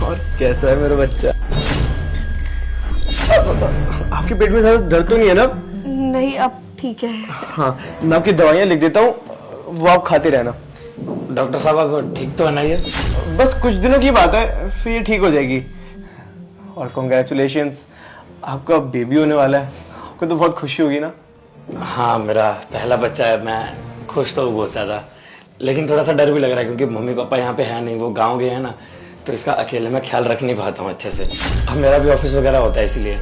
और कैसा है मेरा बच्चा? आपके पेट में ज्यादा दर्द तो नहीं है ना? नहीं, अब ठीक है। हाँ, मैं आपकी दवाइयाँ लिख देता हूँ, वो आप खाते रहना। डॉक्टर साहब अब ठीक तो है ना ये? बस कुछ दिनों की बात है, फिर ये ठीक हो जाएगी। और कॉन्ग्रेचुलेशंस, आपका बेबी होने वाला है। आपको तो बहुत खुशी होगी ना? हाँ, मेरा पहला बच्चा है, मैं खुश तो हूँ बहुत ज़्यादा, लेकिन थोड़ा सा डर भी लग रहा है क्योंकि मम्मी पापा यहाँ पे है नहीं, वो गांव गए हैं ना, तो इसका अकेले मैं ख्याल रख नहीं पाता हूँ अच्छे से। अब मेरा भी ऑफिस वगैरह होता है इसीलिए।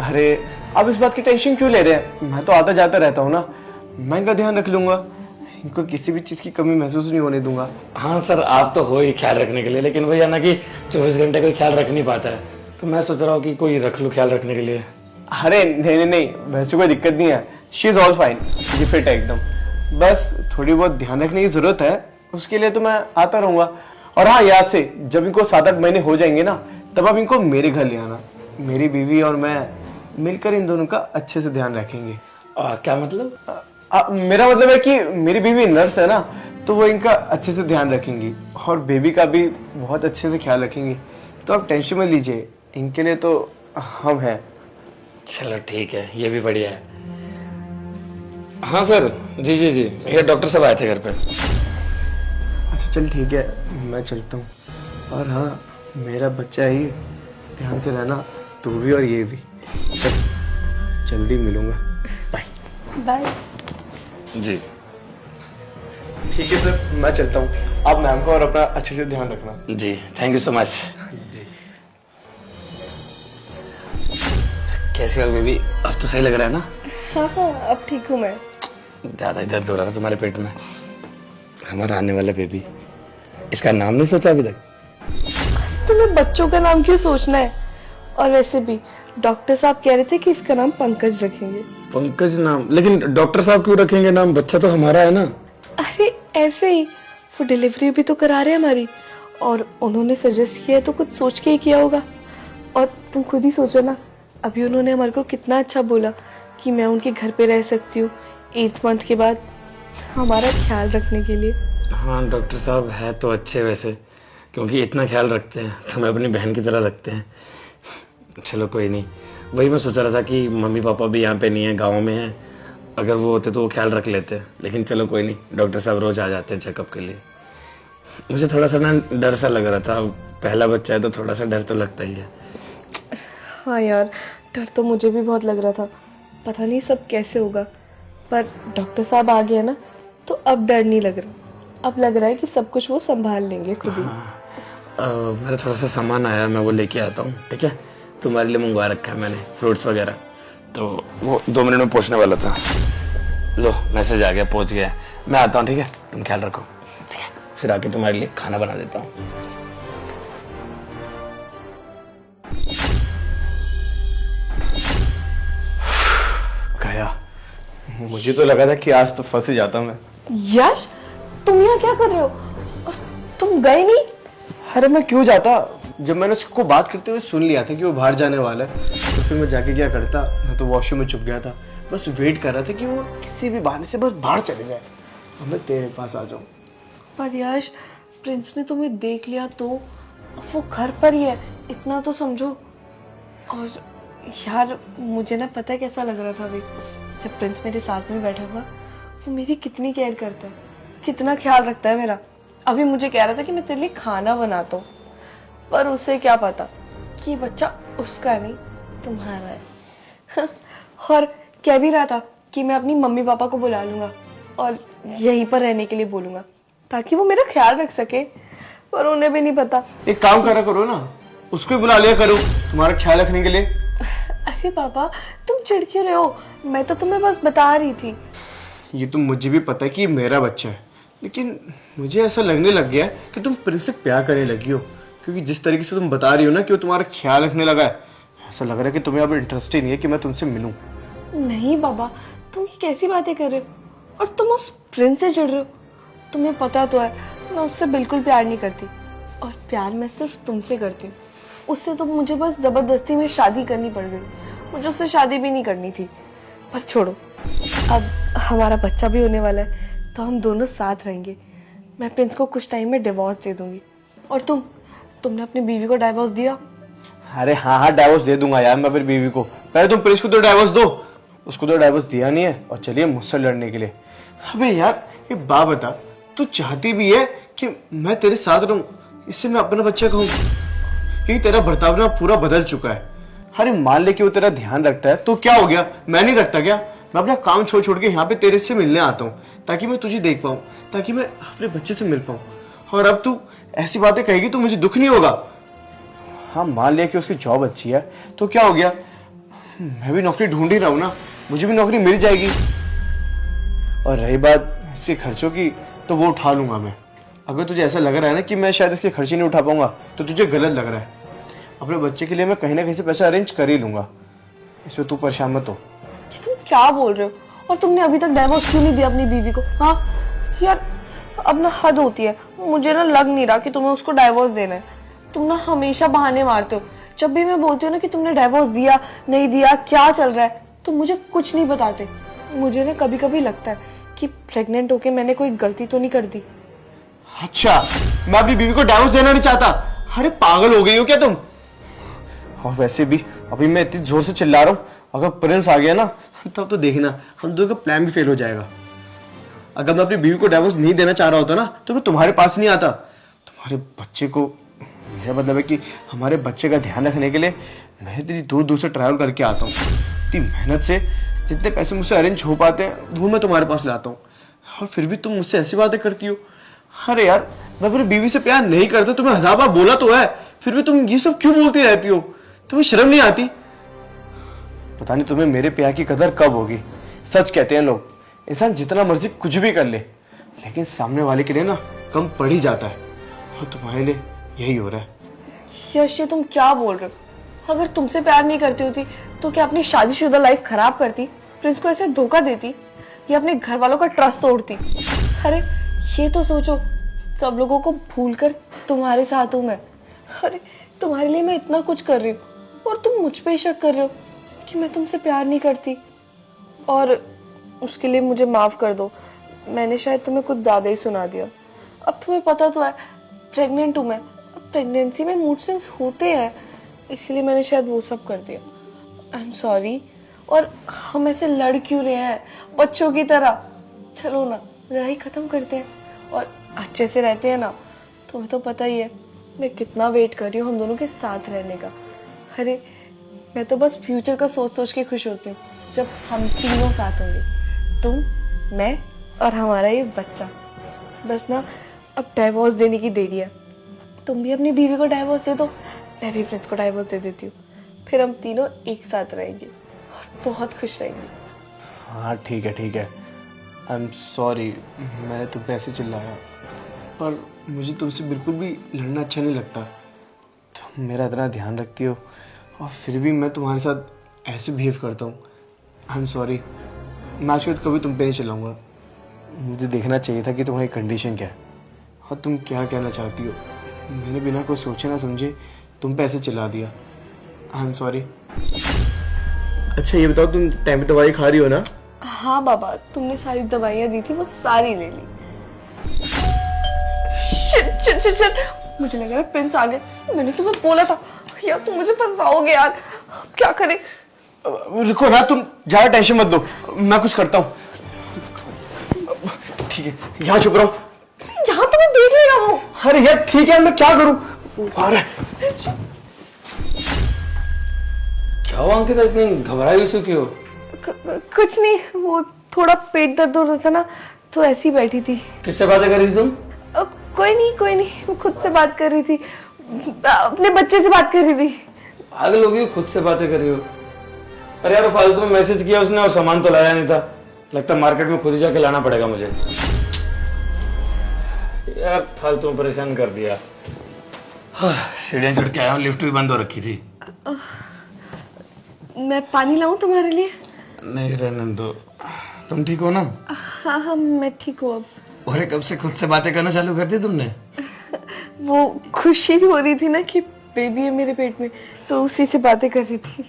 अरे आप इस बात की टेंशन क्यों ले रहे हैं? मैं तो आता जाता रहता हूँ ना, मैं इनका ध्यान रख लूंगा, इनको किसी भी चीज़ की कमी महसूस नहीं होने दूंगा। हाँ सर, आप तो हो ही ख्याल रखने के लिए, लेकिन वही है ना कि 24 घंटे कोई ख्याल रख नहीं पाता है, तो मैं सोच रहा हूँ कि कोई रख लूँ ख्याल रखने के लिए। अरे नहीं नहीं नहीं, वैसे कोई दिक्कत नहीं है, शी इज ऑल फाइन, ये फिट है एकदम। बस थोड़ी बहुत ध्यान रखने की जरूरत है, उसके लिए तो मैं आता रहूंगा। और हाँ, याद से जब इनको 7-8 महीने हो जाएंगे ना, तब आप इनको मेरे घर ले आना। मेरी बीवी और मैं मिलकर इन दोनों का अच्छे से ध्यान रखेंगे। क्या मतलब? मेरा मतलब है कि मेरी बीवी नर्स है ना, तो वो इनका अच्छे से ध्यान रखेंगी और बेबी का भी बहुत अच्छे से ख्याल रखेंगी। तो आप टेंशन मत लीजिए, इनके लिए तो हम हैं। चलो ठीक है, ये भी बढ़िया है। हाँ सर, जी जी जी, ये डॉक्टर साहब आए थे घर पे। अच्छा चल ठीक है, मैं चलता हूँ। और हाँ, मेरा बच्चा ही, ध्यान से रहना, तू भी और ये भी। चल, जल्दी मिलूंगा, बाय। बाय। जी ठीक है सर, मैं चलता हूँ। आप मैम को और अपना अच्छे से ध्यान रखना। जी, थैंक यू सो मच। जी। कैसी हो बेबी? अब तो सही लग रहा है ना? हाँ हाँ, अब ठीक हूँ मैं। ज़्यादा ही दर्द हो रहा था तुम्हारे पेट में। हमारा आने वाला बेबी, इसका नाम नहीं सोचा अभी तक? तुम्हें बच्चों का नाम क्यों सोचना है? और वैसे भी डॉक्टर साहब कह रहे थे कि इसका नाम पंकज रखेंगे। पंकज नाम? लेकिन डॉक्टर साहब क्यों रखेंगे नाम? बच्चा तो हमारा है ना। अरे ऐसे ही, वो डिलीवरी भी तो करा रहे हैं हमारी, और उन्होंने सजेस्ट किया है तो कुछ सोच के ही किया होगा। और तुम खुद ही सोचो ना, अभी उन्होंने हमारे को कितना अच्छा बोला कि मैं उनके घर पे रह सकती हूँ 8th मंथ के बाद, हमारा ख्याल रखने के लिए। हाँ, डॉक्टर साहब है तो अच्छे वैसे, क्योंकि इतना ख्याल रखते हैं, तो हमें अपनी बहन की तरह लगते हैं। चलो कोई नहीं, वही मैं सोच रहा था कि मम्मी पापा भी यहाँ पे नहीं है, गाँव में हैं, अगर वो होते तो वो ख्याल रख लेते। लेकिन चलो कोई नहीं, डॉक्टर साहब रोज़ आ जाते हैं चेकअप के लिए। मुझे थोड़ा सा ना डर सा लग रहा था, पहला बच्चा है तो थोड़ा सा डर तो लगता ही है। हाँ यार, डर तो मुझे भी बहुत लग रहा था, पता नहीं सब कैसे होगा, पर डॉक्टर साहब आ गए ना, तो अब डर नहीं लग रहा। अब लग रहा है कि सब कुछ वो संभाल लेंगे खुद ही। मेरा थोड़ा सा सामान आया, मैं वो लेके आता हूँ, ठीक है? तुम्हारे लिए मंगवा रखा है मैंने, फ्रूट्स वगैरह, तो वो 2 मिनट में पहुँचने वाला था। लो, मैसेज आ गया, पहुँच गया। मैं आता हूँ, ठीक है? तुम ख्याल रखो, ठीक है? फिर आके तुम्हारे लिए खाना बना देता हूँ। गया, मुझे तो लगा था कि आज तो फंस ही जाता मैं। यश, तुम यहाँ क्या कर रहे हो? और तुम गए नहीं? अरे मैं क्यों जाता, जब मैंने उसको बात करते हुए सुन लिया था कि वो बाहर जाने वाला है, तो फिर मैं जाके क्या करता? मैं तो वॉशरूम में छुप गया था, बस वेट कर रहा था कि वो किसी भी बहाने से बस बाहर चले जाए और मैं तेरे पास आ जाऊं। पर यश, प्रिंस ने तुम्हें देख लिया तो? वो घर पर ही है, इतना तो समझो। और यार, मुझे ना पता है कैसा लग रहा था अभी, जब प्रिंस मेरे साथ में बैठा था, वो मेरी कितनी केयर करता है, कितना ख्याल रखता है मेरा। अभी मुझे कह रहा था कि मैं तेरे लिए खाना बनाता हूँ, पर उसे क्या पता कि ये बच्चा उसका नहीं, तुम्हारा है। और कह भी रहा था कि मैं अपनी मम्मी पापा को बुला लूंगा और यहीं पर रहने के लिए बोलूंगा, ताकि वो मेरा ख्याल रख सके, पर उन्हें भी नहीं पता। एक काम करा करो ना, उसको ही बुला लिया करो तुम्हारा ख्याल रखने के लिए। अरे पापा, तुम चिढ़ क्यों रहे हो? मैं तो तुम्हें बस बता रही थी। ये तो मुझे भी पता है कि ये मेरा बच्चा है, लेकिन मुझे ऐसा लगने लग गया है कि तुम प्रिंस से प्यार करने लगी हो, क्योंकि जिस तरीके से तुम बता रही हो ना कि वो तुम्हारा ख्याल रखने लगा है, ऐसा लग रहा है कि तुम्हें अब इंटरेस्ट ही नहीं है कि मैं तुमसे मिलूं। नहीं बाबा, तुम ये कैसी बातें कर रहे हो? और तुम उस प्रिंस से चिढ़ रहे हो? तुम्हें पता तो है मैं उससे बिल्कुल प्यार नहीं करती, और प्यार मैं सिर्फ तुमसे करती हूँ। उससे तो मुझे बस जबरदस्ती में शादी करनी पड़ गई, मुझे उससे शादी भी नहीं करनी थी। पर छोड़ो, अब हमारा बच्चा भी होने वाला है, तो हम दोनों साथ रहेंगे। मैं प्रिंस को कुछ टाइम में डिवोर्स दे दूंगी, और तुमने अपनी बीवी को डाइवोर्स दिया? अरे हाँ हाँ, डाइवोर्स दे दूंगा यार मैं अपनी बीवी को। पहले तुम प्रिंस को तो डाइवोर्स दो। उसको तो डाइवोर्स दिया नहीं है और चलिए मुझसे लड़ने के लिए। अबे यार ये बात बता, तू चाहती भी है कि मैं तेरे साथ रहूं, इससे मैं अपना बच्चा कहूं? क्योंकि तेरा बर्ताव ना पूरा बदल चुका है। अरे मान ले कि वो तेरा ध्यान रखता है तो क्या हो गया, मैं नहीं रखता क्या? मैं अपना काम छोड़ छोड़ के यहाँ पे तेरे से मिलने आता हूँ ताकि मैं तुझे देख पाऊँ, ताकि मैं अपने बच्चे से मिल पाऊँ। और अब तू ऐसी बातें कहेगी तो मुझे दुख नहीं होगा? हाँ मान लिया कि उसकी जॉब अच्छी है तो क्या हो गया, मैं भी नौकरी ढूंढ ही रहा हूँ ना, मुझे भी नौकरी मिल जाएगी। और रही बात इसके खर्चों की तो वो उठा लूंगा मैं। अगर तुझे ऐसा लग रहा है ना कि मैं शायद इसके खर्चे नहीं उठा पाऊंगा तो तुझे गलत लग रहा है। अपने बच्चे के लिए मैं कहीं ना कहीं से पैसा अरेंज कर ही लूंगा, इसमें तू परेशान मत हो। ये तुम क्या बोल रहे हो? और तुमने अभी तक डाइवोर्स क्यों नहीं दिया अपनी बीवी को? हाँ यार, अब ना हद होती है। मुझे ना लग नहीं रहा कि तुम्हें उसको डाइवोर्स देना है। तुम ना हमेशा बहाने मारते हो। जब भी मैं बोलती हूँ ना कि तुमने डाइवोर्स दिया नहीं दिया, क्या चल रहा है, तो मुझे कुछ नहीं बताते। मुझे ना कभी कभी लगता है कि प्रेग्नेंट होके मैंने कोई गलती तो नहीं कर दी। अच्छा, मैं अपनी बीवी को डाइवोर्स देना नहीं चाहता? अरे पागल हो गई हो क्या तुम? और वैसे भी अभी मैं इतनी जोर से चिल्ला रहा हूँ, अगर प्रिंस आ गया ना तब तो देखना हम दोनों का प्लान भी फेल हो जाएगा। अगर मैं अपनी बीवी को डाइवोर्स नहीं देना चाह रहा होता ना तो मैं तुम्हारे पास नहीं आता। तुम्हारे बच्चे को, मेरा मतलब है कि हमारे बच्चे का ध्यान रखने के लिए मैं इतनी दूर दूर से ट्रैवल करके आता हूँ। इतनी मेहनत से जितने पैसे मुझसे अरेंज हो पाते हैं वो मैं तुम्हारे पास लाता हूँ, और फिर भी तुम मुझसे ऐसी बातें करती हो। अरे यार, मैं अपनी बीवी से प्यार नहीं करता, तुम्हें हजार बार बोला तो है, फिर भी तुम ये सब क्यों बोलती रहती हो? तुम्हें शर्म नहीं आती? पता नहीं तुम्हें मेरे प्यार की कदर कब होगी। सच कहते हैं लोग, इंसान जितना मर्जी कुछ भी कर ले लेकिन सामने वाले के लिए ना कम पड़ ही जाता है, और तुम्हारे लिए यही हो रहा है। यश, ये तुम क्या बोल रहे हो? अगर तुमसे प्यार नहीं करती होती तो क्या अपनी शादीशुदा लाइफ खराब करती? प्रिंस को ऐसे धोखा देती या अपने घर वालों का ट्रस्ट तोड़ती? अरे ये तो सोचो, सब लोगों को भूलकर तुम्हारे साथ हूं मैं। अरे तुम्हारे लिए मैं इतना कुछ कर रही हूँ और तुम मुझ पे ही शक कर रहे हो कि मैं तुमसे प्यार नहीं करती। और उसके लिए मुझे माफ कर दो, मैंने शायद तुम्हें कुछ ज्यादा ही सुना दिया। अब तुम्हें पता तो है प्रेग्नेंट हूं मैं, प्रेगनेंसी में मूड स्विंग्स होते हैं, इसलिए मैंने शायद वो सब कर दिया। I am sorry. और हम ऐसे लड़ क्यों रहे हैं बच्चों की तरह? चलो ना, लड़ाई खत्म करते हैं और अच्छे से रहते हैं ना। तुम्हें तो पता ही है मैं कितना वेट कर रही हूँ हम दोनों के साथ रहने का। अरे मैं तो बस फ्यूचर का सोच सोच के खुश होती हूँ जब हम तीनों साथ होंगे, तुम, मैं और हमारा ये बच्चा। बस ना अब डाइवोर्स देने की देरी है। तुम भी अपनी बीवी को डाइवोर्स दे दो, मैं भी प्रिंस को डाइवोर्स दे देती हूँ, फिर हम तीनों एक साथ रहेंगे और बहुत खुश रहेंगे। हाँ ठीक है ठीक है, आई एम सॉरी मैंने तुम पे ऐसे चिल्लाया, पर मुझे तुमसे बिल्कुल भी लड़ना अच्छा नहीं लगता। तुम मेरा इतना ध्यान रखती हो और फिर भी मैं तुम्हारे साथ ऐसे बिहेव करता हूँ। आई एम सॉरी, मैं आज के बाद कभी तुम पे नहीं चिल्लाऊंगा। मुझे देखना चाहिए था कि तुम्हारी कंडीशन क्या है और तुम क्या कहना चाहती हो। मैंने बिना कुछ सोचे ना समझे तुम पे ऐसे चिल्ला दिया। I am sorry. अच्छा ये बताओ, तुम टाइम पे दवाई खा रही हो ना? हाँ बाबा, तुमने सारी दवाइयाँ दी थी वो सारी ले ली। शिट शिट शिट शिट, मुझे लग रहा है प्रिंस आ गया। मैंने तुम्हें बोला था यार, तुम मुझे फंसवाओगे यार। अब क्या करें? रुको ना, तुम ज्यादा टेंशन मत दो, मैं कुछ करता हूँ। ठीक है, यहाँ चुप रहो। यहाँ तुम्हें देख लेगा वो। अरे यार ठीक है, मैं क्या करूँ? वो आ रहा है। क्या हुआ अंकिता, इतनी घबराई से क्यों? कुछ नहीं, वो थोड़ा पेट दर्द हो रहा था ना, तो ऐसी बैठी थी। किससे बातें कर रही थी तुम? कोई नहीं, वो खुद से बात कर रही थी, अपने बच्चे से बात कर रही थी। पागल हो गई, खुद से बातें कर रही हो? अरे यार फालतू में मैसेज किया उसने और सामान तो लाया नहीं था, लगता मार्केट में खुद ही जाके लाना पड़ेगा मुझे। यार फालतू में परेशान कर दिया। सीढ़ियाँ चढ़ के आया हूँ, लिफ्ट भी बंद हो रखी थी। मैं पानी लाऊं तुम्हारे लिए? नहीं रहने दो, तुम ठीक हो ना? हाँ मैं ठीक हूँ अब। अरे कब से खुद से बातें करना चालू कर दी तुमने? वो खुशी हो रही थी ना कि बेबी है मेरे पेट में, तो उसी से बातें कर रही थी।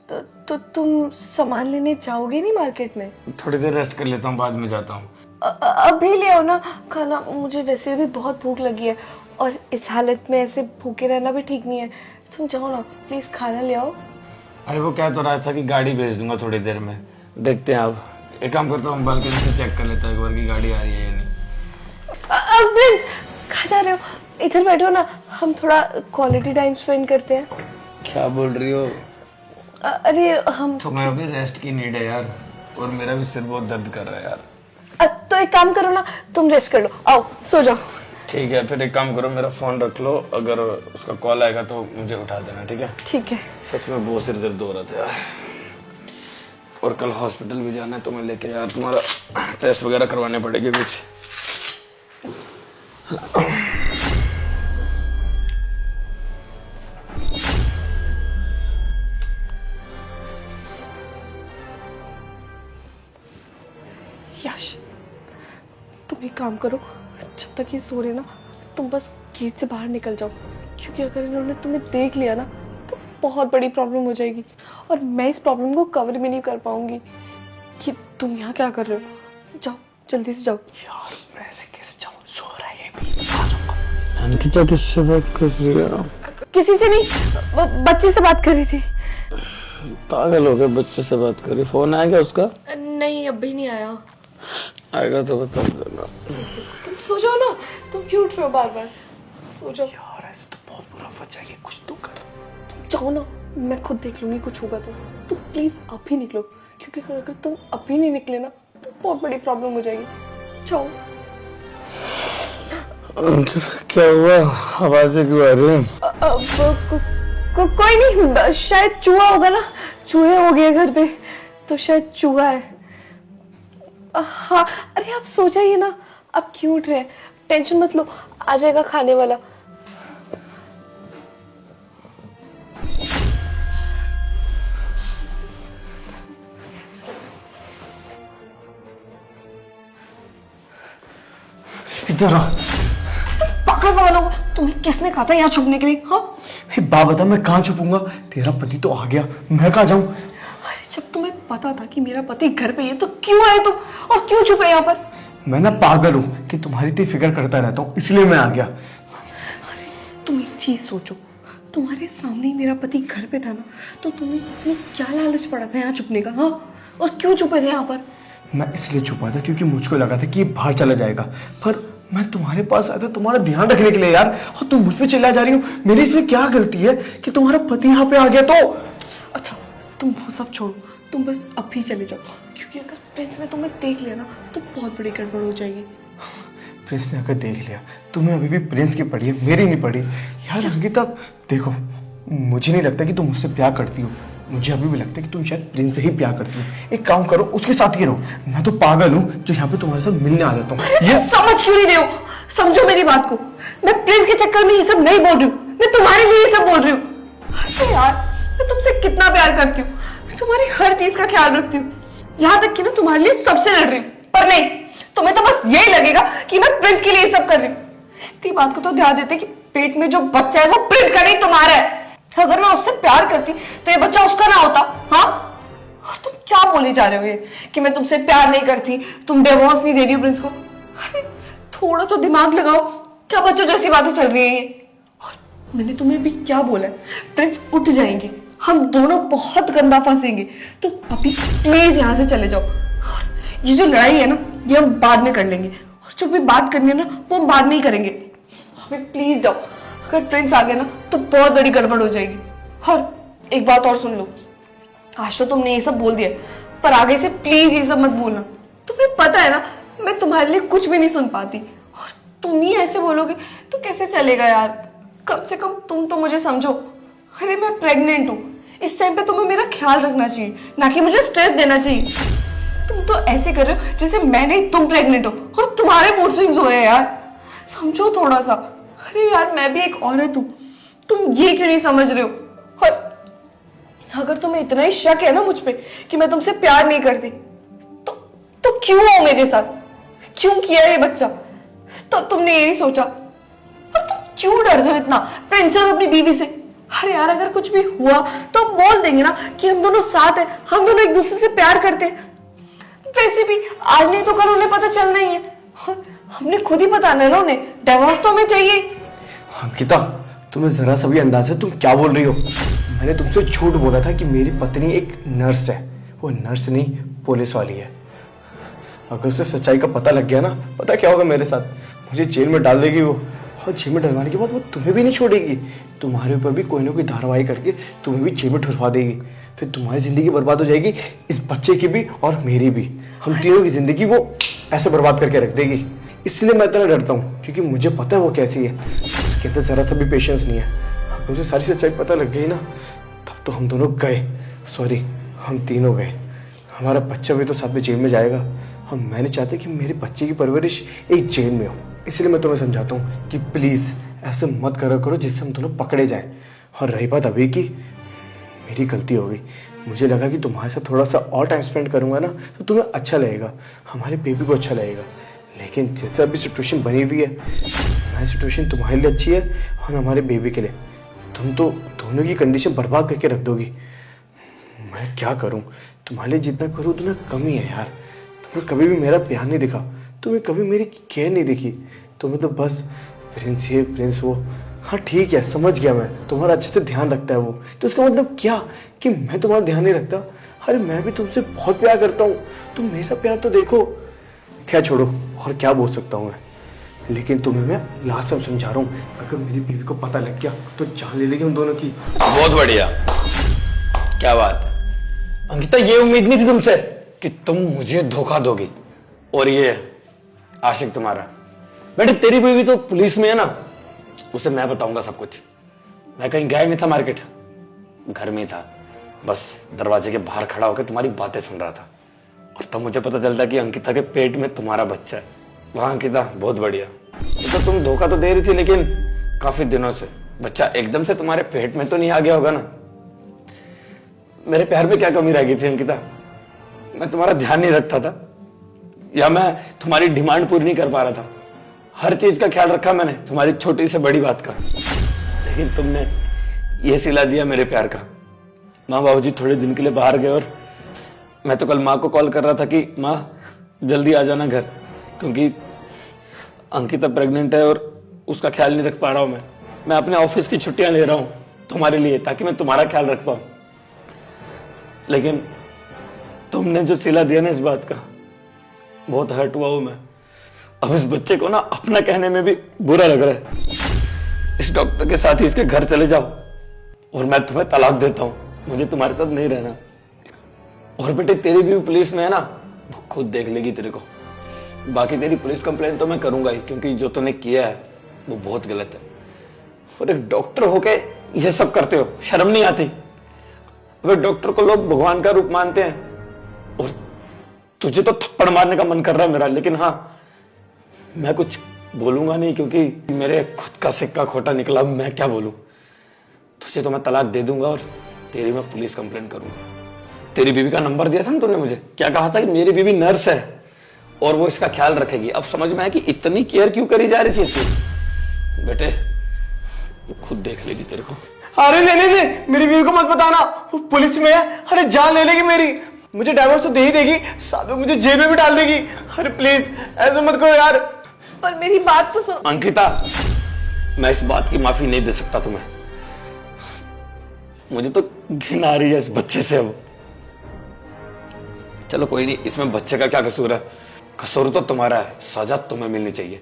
तो तुम सामान लेने जाओगे नहीं मार्केट में? थोड़ी देर रेस्ट कर लेता हूँ, बाद में जाता हूँ। अभी ले आओ ना खाना, मुझे वैसे भी बहुत भूख लगी है और इस हालत में ऐसे भूखे रहना भी ठीक नहीं है। तुम जाओ ना, प्लीज खाना ले आओ। अरे वो क्या तो रहा था कि गाड़ी भेज दूंगा थोड़ी देर में, देखते हैं। आप एक काम करता हूँ, बालकनी से चेक कर लेता हूँ एक बार की गाड़ी आ रही है या नहीं। प्रिंस, कहाँ जा रहे हो? इधर बैठो ना, हम थोड़ा क्वालिटी टाइम स्पेंड करते हैं। क्या बोल रही हो? अरे हम तुम्हें अभी रेस्ट की नीड है यार, और मेरा भी सिर बहुत दर्द कर रहा है यार। तो एक काम करो ना, तुम रेस्ट कर लो, आओ सो जाओ। ठीक है, फिर एक काम करो, मेरा फोन रख लो, अगर उसका कॉल आएगा तो मुझे उठा देना, ठीक है? ठीक है। सच में बहुत सिर दर्द हो रहा था यार, और कल हॉस्पिटल भी जाना है, तो मैं लेके यार तुम्हारा टेस्ट वगैरह करवाने पड़ेंगे कुछ। यश, तुम एक काम करो, जब तक ये सो रहे ना, तुम बस गेट से बाहर निकल जाओ, क्योंकि अगर इन्होंने तुम्हें देख लिया ना तो बहुत बड़ी प्रॉब्लम हो जाएगी, और मैं इस प्रॉब्लम को कवर भी नहीं कर पाऊंगी। कि तुम यहाँ क्या कर रहे हो? जाओ, जल्दी से जाओ। यार मैं ऐसे कैसे जाऊं, सो रहा है ये भी। अंकिता किससे बात कर रही है? किसी से नहीं, बच्चे से बात कर रही थी। पागल हो गए, बच्चे से बात कर रही। फोन आया क्या उसका? नहीं, अभी नहीं आया। आएगा तो बता देना। तुम सो जाओ ना, तुम क्यों उठ रहे हो बार बार? सो जाओ यार ऐसे तो बहुत बुरा फंस जाएगी, कुछ तो कर। तुम जाओ ना, मैं खुद देख लूंगी, कुछ होगा तो। तुम प्लीज अभी निकलो, क्योंकि अगर तुम अभी नहीं निकले ना तो बहुत बड़ी प्रॉब्लम हो जाएगी। जाओ। क्या हुआ, आवाजें क्यों आ रही हैं? कोई नहीं, शायद चूहा होगा ना, चूहे हो गए घर पे, तो शायद चूहा है। हाँ, अरे आप सो जाइए ना, आप क्यों उठ रहे हैं? टेंशन मत लो, आ जाएगा खाने वाला। इधर आ। पागल वालों, तुम्हें किसने कहा था यहाँ छुपने के लिए? हाँ, बा बता, मैं कहाँ छुपूंगा? तेरा पति तो आ गया, मैं कहाँ जाऊं? अरे जब तुम्हें पता था कि मेरा पति घर पे है तो क्यों आए तुम, और क्यों छुपे यहाँ पर? मैं ना पागल हूँ कि तुम्हारी इतनी फिक्र करता रहता हूँ, इसलिए मैं आ गया। अरे तुम एक चीज सोचो, तुम्हारे सामने ही मेरा पति घर पे था ना, तो तुम्हें क्या लालच पड़ा था यहाँ छुपने का? हाँ, और क्यों छुपे थे यहाँ पर? मैं इसलिए छुपा था क्योंकि मुझको लगा था कि ये बाहर चला जाएगा, पर मैं तुम्हारे पास आया था तुम्हारा ध्यान रखने के लिए यार, और तुम मुझ पे चिल्ला जा रही हो। मेरी इसमें क्या गलती है कि तुम्हारा पति यहाँ पे आ गया तो? अच्छा, तुम वो सब छोड़ो, तुम बस अभी चले जाओ, क्योंकि अगर प्रिंस ने तुम्हें देख लिया ना तो बहुत बड़ी गड़बड़ हो जाएगी। प्रिंस ने अगर देख लिया, तुम्हें अभी भी प्रिंस की पड़ी है, मेरी नहीं पड़ी। यार अंकिता देखो, मुझे नहीं लगता कि तुम मुझसे प्यार करती हो, मुझे अभी भी लगता है कि तुम शायद प्रिंस से ही प्यार करती हो। एक काम करो, उसके साथ ही रहो। मैं तो पागल हूँ जो यहाँ पे तुम्हारे साथ मिलने आ जाता हूँ। ये समझ क्यों नहीं रहे हो? समझो मेरी बात को, मैं प्रिंस के चक्कर में ये सब नहीं बोल रही हूँ, मैं तुम्हारे लिए ये सब बोल रही हूँ। अरे यार, मैं तुमसे कितना प्यार करती हूँ, तुम्हारी हर चीज का ख्याल रखती हूँ, यहाँ तक कि ना तुम्हारे लिए सबसे लड़ रही हूँ, पर नहीं, तुम्हें तो बस यही लगेगा कि मैं प्रिंस के लिए ये सब कर रही हूँ। इतनी बात को तो ध्यान देते कि पेट में जो बच्चा है वो प्रिंस का नहीं, तुम्हारा है। अगर मैं उससे प्यार करती तो ये बच्चा उसका ना होता। हाँ, और तुम क्या बोले जा रहे हो ये कि मैं तुमसे प्यार नहीं करती, तुम डिवोर्स नहीं दे रही हो प्रिंस को? अरे थोड़ा तो दिमाग लगाओ, क्या बच्चों जैसी बातें चल रही है ये? और मैंने तुम्हें भी क्या बोला है, प्रिंस उठ जाएंगे, हम दोनों बहुत गंदा फंसेंगे, तो अभी प्लीज यहाँ से चले जाओ। और ये जो लड़ाई है ना, ये हम बाद में कर लेंगे, और जो भी बात करनी है ना वो हम बाद में ही करेंगे। अभी प्लीज जाओ, अगर प्रिंस आ गया ना तो बहुत बड़ी गड़बड़ हो जाएगी। और एक बात और सुन लो, आज तो तुमने ये सब बोल दिया, पर आगे से प्लीज ये सब मत बोलना। तुम्हें पता है ना मैं तुम्हारे लिए कुछ भी नहीं सुन पाती, और तुम ही ऐसे बोलोगे तो कैसे चलेगा यार? कम से कम तुम तो मुझे समझो। अरे मैं प्रेग्नेंट हूँ, इस टाइम पे तुम्हें मेरा ख्याल रखना चाहिए, ना कि मुझे स्ट्रेस देना चाहिए। तुम तो ऐसे कर रहे हो जैसे मैं नहीं तुम प्रेग्नेंट हो, और तुम्हारे मूड स्विंग्स हो रहे हैं यार, समझो थोड़ा सा। अरे यार, मैं भी एक औरत हूँ, तुम ये क्यों नहीं समझ रहे हो? और अगर तुम्हें इतना ही शक है ना मुझ पे कि मैं तुमसे प्यार नहीं करती, तो क्यों हो मेरे साथ? क्यों किया ये बच्चा? तो तुमने ये नहीं सोचा? और तुम क्यों डरते हो इतना प्रिंस और अपनी बीवी से? अरे यार, अगर कुछ भी हुआ तो हम बोल देंगे ना कि हम दोनों साथ हैं, हम दोनों एक दूसरे से प्यार करते हैं। वैसे भी आज नहीं तो कल उन्हें पता चलना ही है, हमने खुद ही बताना है ना उन्हें, डिवोर्स तो हमें चाहिए। अंकिता, तुम्हें जरा सा भी अंदाजा है तुम क्या बोल रही हो? मैंने तुमसे झूठ बोला था कि मेरी पत्नी एक नर्स है। वो नर्स नहीं, पुलिस वाली है। अगर उसे सच्चाई का पता लग गया ना, पता क्या होगा मेरे साथ? मुझे जेल में डाल देगी वो, और जेल में डलवाने के बाद वो तुम्हें भी नहीं छोड़ेगी। तुम्हारे ऊपर भी कोई ना कोई धारावाही करके तुम्हें भी जेल में ठुसवा देगी। फिर तुम्हारी जिंदगी बर्बाद हो जाएगी, इस बच्चे की भी और मेरी भी। हम तीनों की जिंदगी वो ऐसे बर्बाद करके रख देगी। इसलिए मैं इतना डरता हूँ, क्योंकि मुझे पता है वो कैसी है। उसके अंदर जरा सा भी पेशेंस नहीं है। अगर उसे सारी सच्चाई पता लग गई ना, तब तो हम दोनों गए। सॉरी, हम तीनों गए। हमारा बच्चा भी तो साथ में जेल में जाएगा। और मैं नहीं चाहता कि मेरे बच्चे की परवरिश एक जेल में हो। इसलिए मैं तुम्हें समझाता हूँ कि प्लीज़ ऐसे मत करा करो जिससे हम दोनों पकड़े जाएं। और रही बात अभी की, मेरी गलती हो गई। मुझे लगा कि तुम्हारे साथ थोड़ा सा और टाइम स्पेंड करूंगा ना, तो तुम्हें अच्छा लगेगा, हमारे बेबी को अच्छा लगेगा। लेकिन जैसे अभी सिचुएशन बनी हुई है, हमारी सिचुएशन तुम्हारे लिए अच्छी है और हमारे बेबी के लिए। तुम तो दोनों की कंडीशन बर्बाद करके रख दोगी। मैं क्या करूं? तुम्हारे लिए जितना करूं उतना कम ही है यार। तुम्हें कभी भी मेरा प्यार नहीं दिखा, तुम्हें कभी मेरी केयर नहीं दिखी। तुम्हें तो बस प्रिंस ये प्रिंस वो। हाँ ठीक है, समझ गया मैं, तुम्हारा अच्छे से ध्यान रखता है वो। तो इसका मतलब क्या कि मैं तुम्हारा ध्यान नहीं रखता? अरे मैं भी तुमसे बहुत प्यार करता हूँ, तुम मेरा प्यार तो देखो। क्या छोड़ो, और क्या बोल सकता हूँ मैं। लेकिन तुम्हें मैं लास्ट टाइम समझा रहा हूँ, अगर मेरी बीवी को पता लग गया तो जान ले लेगी हम दोनों की। बहुत बढ़िया, क्या बात है अंकिता, ये उम्मीद नहीं थी तुमसे कि तुम मुझे धोखा दोगी। और ये आशिक तुम्हारा, बेटे तेरी बीवी तो पुलिस में है ना, उसे मैं बताऊंगा सब कुछ। मैं कहीं गया नहीं था मार्केट, घर में ही था, बस दरवाजे के बाहर खड़ा होकर तुम्हारी बातें सुन रहा था। और तब मुझे पता चलता कि अंकिता के पेट में तुम्हारा बच्चा है। वाह अंकिता, बहुत बढ़िया। तो तुम धोखा तो दे रही थी, लेकिन काफी दिनों से बच्चा एकदम से तुम्हारे पेट में तो नहीं आ गया होगा ना? मेरे प्यार में क्या कमी रह गई थी अंकिता? मैं तुम्हारा ध्यान नहीं रखता था, या मैं तुम्हारी डिमांड पूरी नहीं कर पा रहा था? हर चीज का ख्याल रखा मैंने, तुम्हारी छोटी से बड़ी बात का। लेकिन तुमने ये सिला दिया मेरे प्यार का। माँ बाबूजी थोड़े दिन के लिए बाहर गए, और मैं तो कल माँ को कॉल कर रहा था कि माँ जल्दी आ जाना घर, क्योंकि अंकिता प्रेग्नेंट है और उसका ख्याल नहीं रख पा रहा हूं। मैं अपने ऑफिस की छुट्टियां ले रहा हूं तुम्हारे लिए, ताकि मैं तुम्हारा ख्याल रख पाऊं। लेकिन तुमने जो सिला दिया ना इस बात का, बहुत हर्ट हुआ हूं मैं। अब इस बच्चे को ना अपना कहने में भी बुरा लग रहा है। इस डॉक्टर के साथ ही इसके घर चले जाओ, और मैं तुम्हें तलाक देता हूं, मुझे तुम्हारे साथ नहीं रहना। और बेटे तेरी भी पुलिस में है ना, वो खुद देख लेगी तेरे को। बाकी तेरी पुलिस कंप्लेन तो मैं करूंगा ही, क्योंकि जो तूने किया है वो बहुत गलत है। और एक डॉक्टर होके ये सब करते हो, शर्म नहीं आती? अगर डॉक्टर को लोग भगवान का रूप मानते हैं, और तुझे तो थप्पड़ मारने का मन कर रहा है मेरा। लेकिन हाँ, मैं कुछ बोलूंगा नहीं, क्योंकि मेरे खुद का सिक्का खोटा निकला। मैं क्या बोलूं? तुझे तो मैं तलाक दे दूंगा, और तेरी मैं पुलिस कंप्लेन करूंगा। तेरी बीवी का नंबर दिया था ना तुमने मुझे, क्या कहा था कि मेरी बीवी नर्स है और वो इसका ख्याल रखेगी। अब समझ में आया कि इतनी केयर क्यों करी जा रही थी इसकी। बेटे वो खुद देख लेगी तेरे को। अरे नहीं, मेरी बीवी को मत बताना, वो पुलिस में है। अरे जान ले लेगी मेरी, मुझे डाइवोर्स तो दे ही देगी, साथ में मुझे जेल में भी डाल देगी। अरे प्लीज ऐसा मत करो यार। पर मेरी बात तो सुनो अंकिता, मैं इस बात की माफी नहीं दे सकता तुम्हें। मुझे तो घिन आ रही है इस बच्चे से। अब चलो कोई नहीं, इसमें बच्चे का क्या कसूर है? कसूर तो तुम्हारा है, सजा तुम्हें मिलनी चाहिए।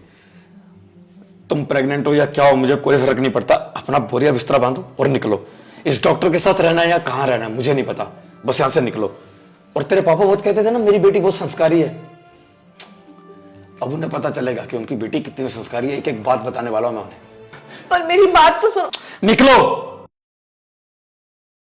तुम प्रेग्नेंट हो या क्या हो, मुझे कोई फर्क नहीं पड़ता। अपना बोरिया बिस्तरा बांधो और निकलो। इस डॉक्टर के साथ रहना है या कहां रहना है मुझे नहीं पता, बस यहां से निकलो। और तेरे पापा बहुत कहते थे ना मेरी बेटी बहुत संस्कारी है। अब उन्हें पता चलेगा कि उनकी बेटी कितनी संस्कारी है। एक एक बात बताने वाला हूं मैं उन्हें। पर मेरी बात तो सुनो। निकलो।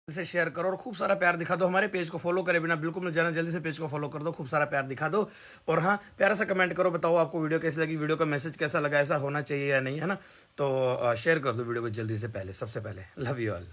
से शेयर करो और खूब सारा प्यार दिखा दो। हमारे पेज को फॉलो करे बिना बिल्कुल मत जाना, जल्दी से पेज को फॉलो कर दो, खूब सारा प्यार दिखा दो। और हाँ, प्यारा सा कमेंट करो, बताओ आपको वीडियो कैसी लगी, वीडियो का मैसेज कैसा लगा, ऐसा होना चाहिए या नहीं, है ना? तो शेयर कर दो वीडियो को जल्दी से, पहले सबसे पहले। Love you all.